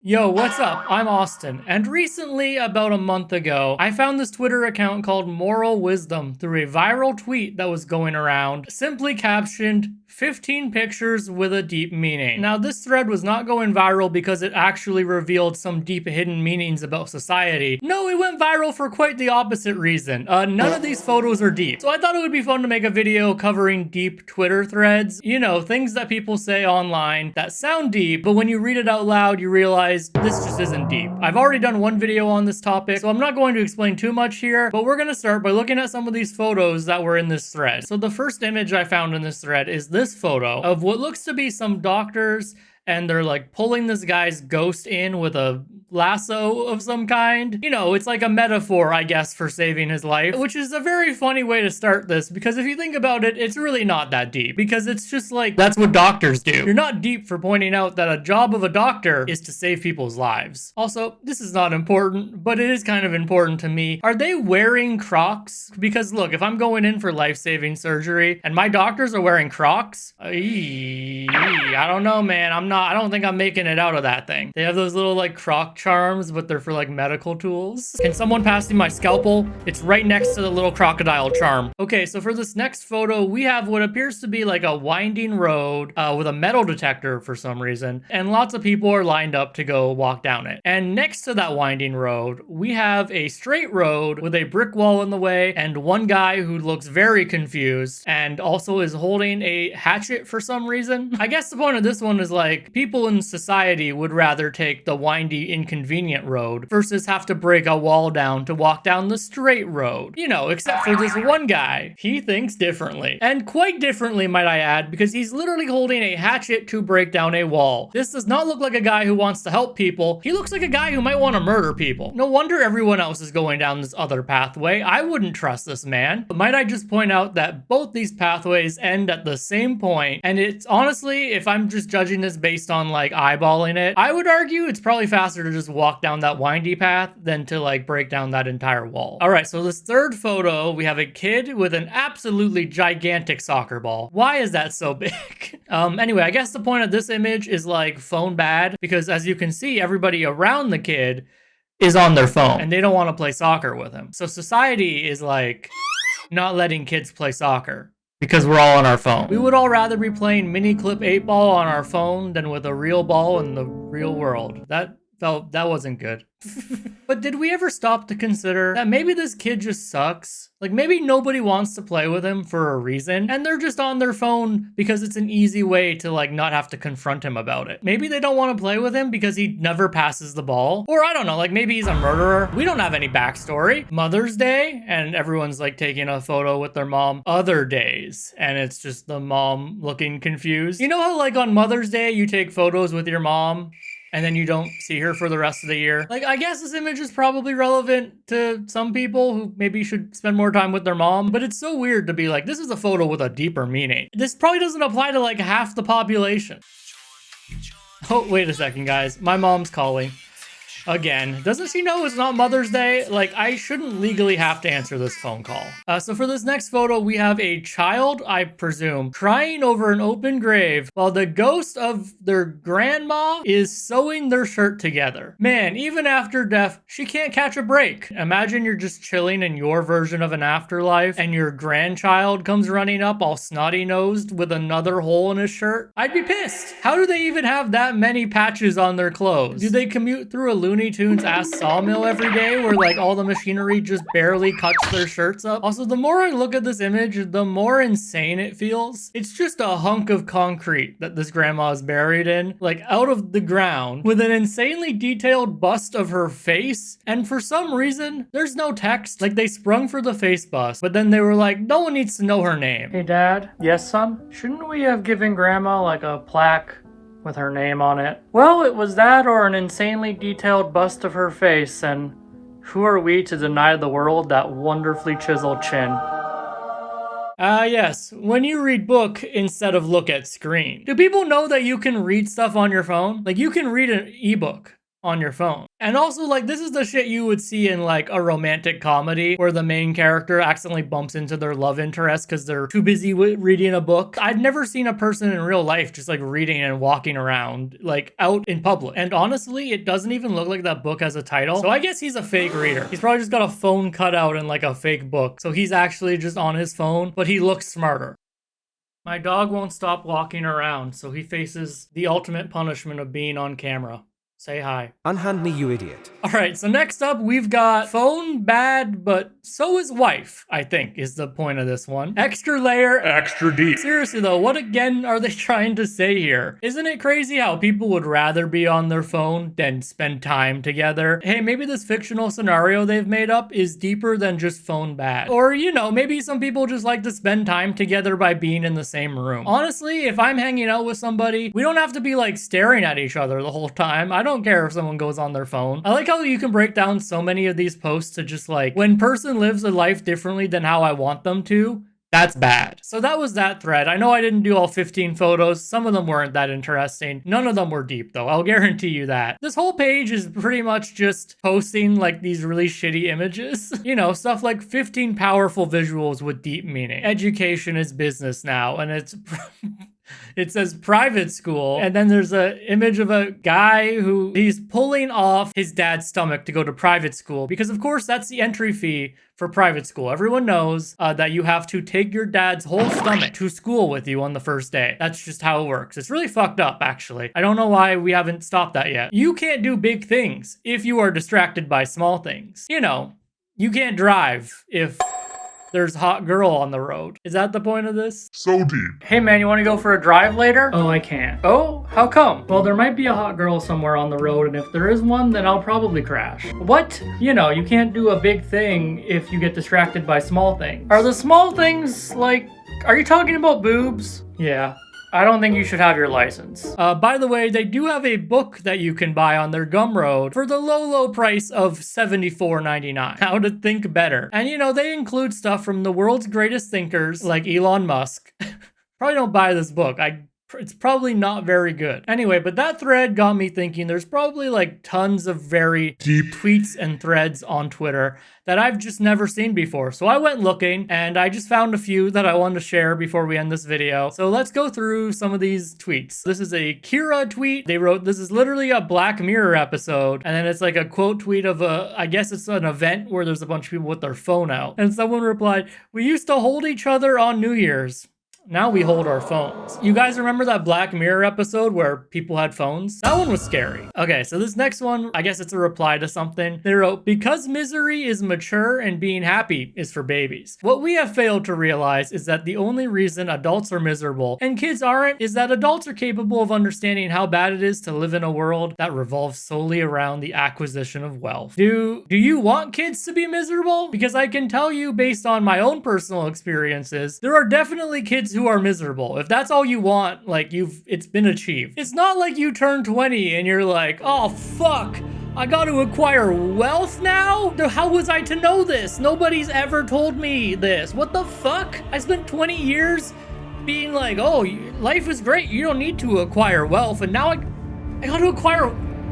Yo, what's up? I'm Austin, and recently, about a month ago, I found this Twitter account called Moral Wisdom through a viral tweet that was going around, simply captioned, 15 pictures with a deep meaning. Now, this thread was not going viral because it actually revealed some deep hidden meanings about society. No, it went viral for quite the opposite reason. None of these photos are deep. So I thought it would be fun to make a video covering deep Twitter threads. You know, things that people say online that sound deep, but when you read it out loud, you realize this just isn't deep. I've already done one video on this topic, so I'm not going to explain too much here, but we're gonna start by looking at some of these photos that were in this thread. So the first image I found in this thread is this photo of what looks to be some doctors, and they're like pulling this guy's ghost in with a lasso of some kind. You know, it's like a metaphor, I guess, for saving his life, which is a very funny way to start this, because if you think about it, it's really not that deep, because it's just like, that's what doctors do. You're not deep for pointing out that a job of a doctor is to save people's lives. Also, this is not important, but it is kind of important to me. Are they wearing Crocs? Because look, if I'm going in for life-saving surgery and my doctors are wearing Crocs, I don't know, man. I don't think I'm making it out of that thing. They have those little like Croc charms, but they're for like medical tools. Can someone pass me my scalpel? It's right next to the little crocodile charm. Okay, so for this next photo, we have what appears to be like a winding road with a metal detector for some reason, and lots of people are lined up to go walk down it. And next to that winding road, we have a straight road with a brick wall in the way, and one guy who looks very confused and also is holding a hatchet for some reason. I guess the point of this one is like, people in society would rather take the windy, inconvenient road versus have to break a wall down to walk down the straight road. You know, except for this one guy. He thinks differently. And quite differently, might I add, because he's literally holding a hatchet to break down a wall. This does not look like a guy who wants to help people. He looks like a guy who might want to murder people. No wonder everyone else is going down this other pathway. I wouldn't trust this man. But might I just point out that both these pathways end at the same point, and it's honestly, if I'm just judging this based on like eyeballing it, I would argue it's probably faster to just walk down that windy path than to like break down that entire wall. All right, so this third photo, we have a kid with an absolutely gigantic soccer ball. Why is that so big? Anyway, I guess the point of this image is like phone bad, because as you can see, everybody around the kid is on their phone and they don't want to play soccer with him. So society is like not letting kids play soccer because we're all on our phone. We would all rather be playing mini clip 8 ball on our phone than with a real ball in the real world. That wasn't good. But did we ever stop to consider that maybe this kid just sucks? Like maybe nobody wants to play with him for a reason, and they're just on their phone because it's an easy way to like not have to confront him about it. Maybe they don't want to play with him because he never passes the ball. Or I don't know, like maybe he's a murderer. We don't have any backstory. Mother's Day, and everyone's like taking a photo with their mom. Other days, and it's just the mom looking confused. You know how like on Mother's Day you take photos with your mom and then you don't see her for the rest of the year? Like, I guess this image is probably relevant to some people who maybe should spend more time with their mom, but it's so weird to be like, this is a photo with a deeper meaning. This probably doesn't apply to like half the population. Oh, wait a second, guys. My mom's calling. Again, doesn't she know it's not Mother's Day? Like, I shouldn't legally have to answer this phone call. So for this next photo, we have a child, I presume, crying over an open grave while the ghost of their grandma is sewing their shirt together. Man, even after death, she can't catch a break. Imagine you're just chilling in your version of an afterlife and your grandchild comes running up all snotty-nosed with another hole in his shirt. I'd be pissed. How do they even have that many patches on their clothes? Do they commute through a Looney Tunes ass sawmill every day where like all the machinery just barely cuts their shirts up? Also, the more I look at this image, the more insane it feels. It's just a hunk of concrete that this grandma is buried in, like out of the ground, with an insanely detailed bust of her face, and for some reason, there's no text. Like they sprung for the face bust, but then they were like, no one needs to know her name. Hey Dad? Yes, son? Shouldn't we have given Grandma like a plaque with her name on it? Well, it was that or an insanely detailed bust of her face, and who are we to deny the world that wonderfully chiseled chin? Yes, when you read book instead of look at screen. Do people know that you can read stuff on your phone? Like you can read an ebook on your phone. And also, like, this is the shit you would see in, like, a romantic comedy where the main character accidentally bumps into their love interest because they're too busy reading a book. I've never seen a person in real life just, like, reading and walking around, like, out in public. And honestly, it doesn't even look like that book has a title. So I guess he's a fake reader. He's probably just got a phone cut out in, like, a fake book. So he's actually just on his phone, but he looks smarter. My dog won't stop walking around, so he faces the ultimate punishment of being on camera. Say hi. Unhand me, you idiot. All right, so next up, we've got phone bad, but so is wife, I think, is the point of this one. Extra layer, extra deep. Seriously though, what again are they trying to say here? Isn't it crazy how people would rather be on their phone than spend time together? Hey, maybe this fictional scenario they've made up is deeper than just phone bad. Or, you know, maybe some people just like to spend time together by being in the same room. Honestly, if I'm hanging out with somebody, we don't have to be like staring at each other the whole time. I don't care if someone goes on their phone. I like how you can break down so many of these posts to just like, when person lives a life differently than how I want them to, that's bad. So that was that thread. I know I didn't do all 15 photos. Some of them weren't that interesting. None of them were deep though. I'll guarantee you that. This whole page is pretty much just posting like these really shitty images. You know, stuff like 15 powerful visuals with deep meaning. Education is business now, and it's it says private school, and then there's an image of a guy who he's pulling off his dad's stomach to go to private school, because of course that's the entry fee for private school. Everyone knows that you have to take your dad's whole stomach to school with you on the first day. That's just how it works. It's really fucked up, actually. I don't know why we haven't stopped that yet. You can't do big things if you are distracted by small things. You know, you can't drive if there's a hot girl on the road. Is that the point of this? So deep. Hey man, you want to go for a drive later? Oh, I can't. Oh, how come? Well, there might be a hot girl somewhere on the road, and if there is one, then I'll probably crash. What? You know, you can't do a big thing if you get distracted by small things. Are the small things, like, are you talking about boobs? Yeah. I don't think you should have your license. By the way, they do have a book that you can buy on their Gumroad for the low price of $74.99. How to think better. And you know, they include stuff from the world's greatest thinkers like Elon Musk. Probably don't buy this book. It's probably not very good. Anyway, but that thread got me thinking there's probably like tons of very deep tweets and threads on Twitter that I've just never seen before. So I went looking and I just found a few that I wanted to share before we end this video. So let's go through some of these tweets. This is a Kira tweet. They wrote, this is literally a Black Mirror episode. And then it's like a quote tweet of I guess it's an event where there's a bunch of people with their phone out. And someone replied, "We used to hold each other on New Year's. Now we hold our phones." You guys remember that Black Mirror episode where people had phones? That one was scary. Okay, so this next one, I guess it's a reply to something. They wrote, "Because misery is mature and being happy is for babies. What we have failed to realize is that the only reason adults are miserable and kids aren't is that adults are capable of understanding how bad it is to live in a world that revolves solely around the acquisition of wealth." Do you want kids to be miserable? Because I can tell you based on my own personal experiences, there are definitely kids who are miserable. If that's all you want, like it's been achieved. It's not like you turn 20 and you're like, oh fuck, I got to acquire wealth now? How was I to know this? Nobody's ever told me this. What the fuck? I spent 20 years being like, oh, life is great. You don't need to acquire wealth. And now I got to acquire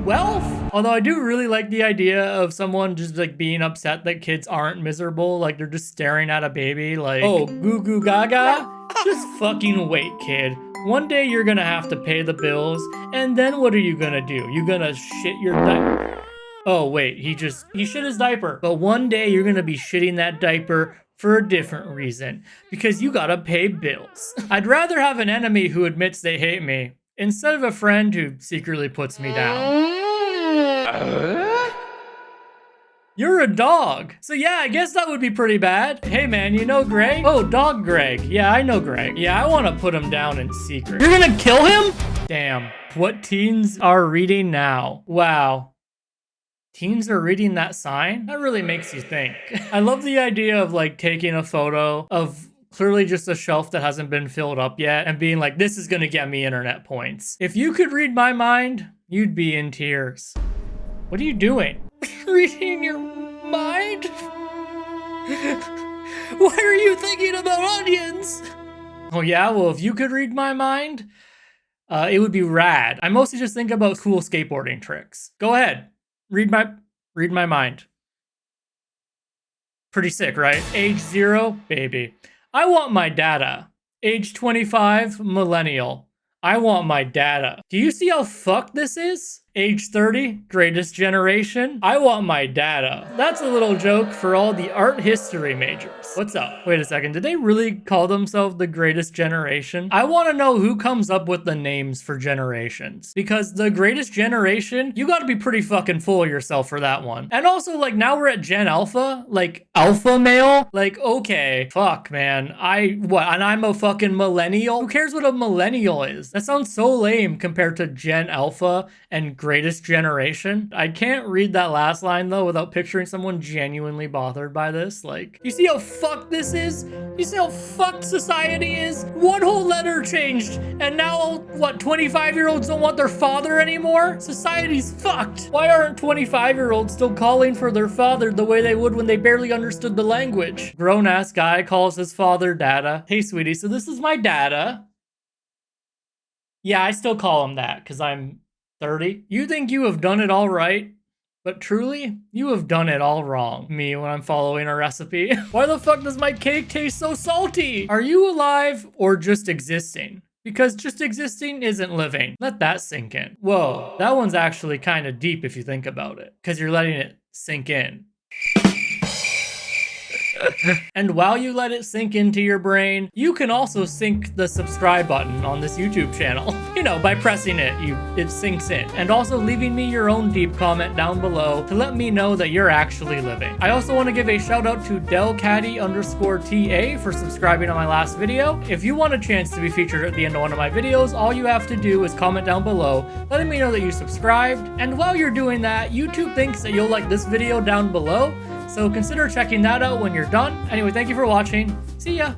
wealth? Although I do really like the idea of someone just like being upset that kids aren't miserable. Like they're just staring at a baby like, oh, goo goo gaga. Just fucking wait, kid. One day you're gonna have to pay the bills, and then what are you gonna do? You gonna shit your diaper? Oh wait, he shit his diaper. But one day you're gonna be shitting that diaper for a different reason, because you gotta pay bills. I'd rather have an enemy who admits they hate me instead of a friend who secretly puts me down. You're a dog. So yeah, I guess that would be pretty bad. Hey man, you know Greg? Oh, dog Greg. Yeah, I know Greg. Yeah, I want to put him down in secret. You're gonna kill him? Damn. What teens are reading now? Wow. Teens are reading that sign? That really makes you think. I love the idea of like taking a photo of clearly just a shelf that hasn't been filled up yet and being like, this is gonna get me internet points. If you could read my mind, you'd be in tears. What are you doing? Reading your mind? Why are you thinking about onions? Oh yeah, well if you could read my mind, It would be rad. I mostly just think about cool skateboarding tricks. Go ahead. Read my mind. Pretty sick, right? Age 0, baby. I want my data. Age 25, millennial. I want my data. Do you see how fucked this is? Age 30, greatest generation. I want my data. That's a little joke for all the art history majors. What's up? Wait a second, did they really call themselves the greatest generation? I want to know who comes up with the names for generations. Because the greatest generation, you gotta be pretty fucking full of yourself for that one. And also, like, now we're at Gen Alpha? Like, alpha male? Like, okay, fuck, man. And I'm a fucking millennial? Who cares what a millennial is? That sounds so lame compared to Gen Alpha and greatest generation. I can't read that last line though without picturing someone genuinely bothered by this. Like, you see how fucked this is? You see how fucked society is? One whole letter changed, and now, what, 25-year-olds don't want their father anymore? Society's fucked. Why aren't 25-year-olds still calling for their father the way they would when they barely understood the language? Grown-ass guy calls his father dada. Hey, sweetie, so this is my dada. Yeah, I still call him that because I'm 30. You think you have done it all right, but truly, you have done it all wrong. Me when I'm following a recipe. Why the fuck does my cake taste so salty? Are you alive or just existing? Because just existing isn't living. Let that sink in. Whoa, that one's actually kind of deep if you think about it, because you're letting it sink in. And while you let it sink into your brain, you can also sink the subscribe button on this YouTube channel. You know, by pressing it, it sinks in. And also leaving me your own deep comment down below to let me know that you're actually living. I also want to give a shout out to DelCaddy_TA for subscribing on my last video. If you want a chance to be featured at the end of one of my videos, all you have to do is comment down below, letting me know that you subscribed. And while you're doing that, YouTube thinks that you'll like this video down below, so consider checking that out when you're done. Anyway, thank you for watching. See ya!